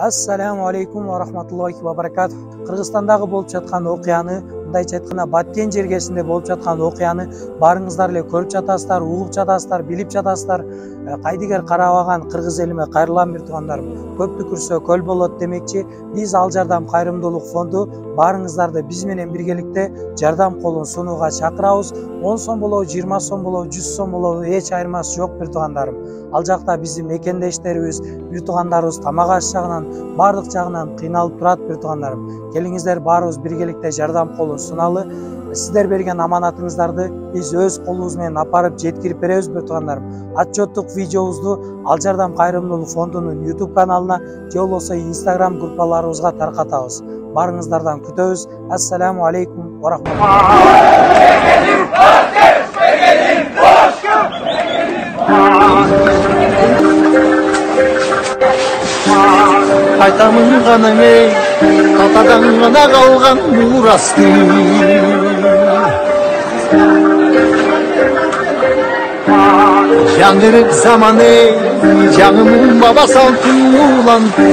Ассаламу алейкум ва рахматуллахи ва баракатух. Кыргызстандагы болуп жаткан окуяны, мындайча айтканда Баткен жергесинде болуп жаткан окуяны барыңыздар эле көрүп жатасыздар, угуп жатасыздар, билип жатасыздар. Кайдыгер карабаган кыргыз элиме кайрылам бир туугандарым. Көп түкүрсө көл болот демекчи, биз Ал Жардам кайрымдуулук фонду барыңыздарды биз менен биргеликте жардам колун сунууга чакырабыз. 10 сом болобу, 20 сом болобу, 100 сом болобу, эч айырмасы жок бир туугандарым. Ал жакта биздин мекендештерибиз, бир туугандарыбыз тамак аш жагынан, бардык жагынан кыйналып турат бир туугандарым. Келиңиздер баарыбыз биргеликте жардам колун суналы. Сиздер берген аманатыңыздарды биз өз колубуз менен апарып жеткирип беребиз бир туугандарым. Отчеттук видеобузду Ал Жардам кайрымдуулук фондунун YouTube каналына же болбосо Instagram группаларыбызга таркатабыз. Барыңыздардан күтөбүз. Ассаламу алейкум ва Кайтамын гана эй, катадан гана калган мурасты. Жаңырык заманы, жаңымын баба салтын уланты.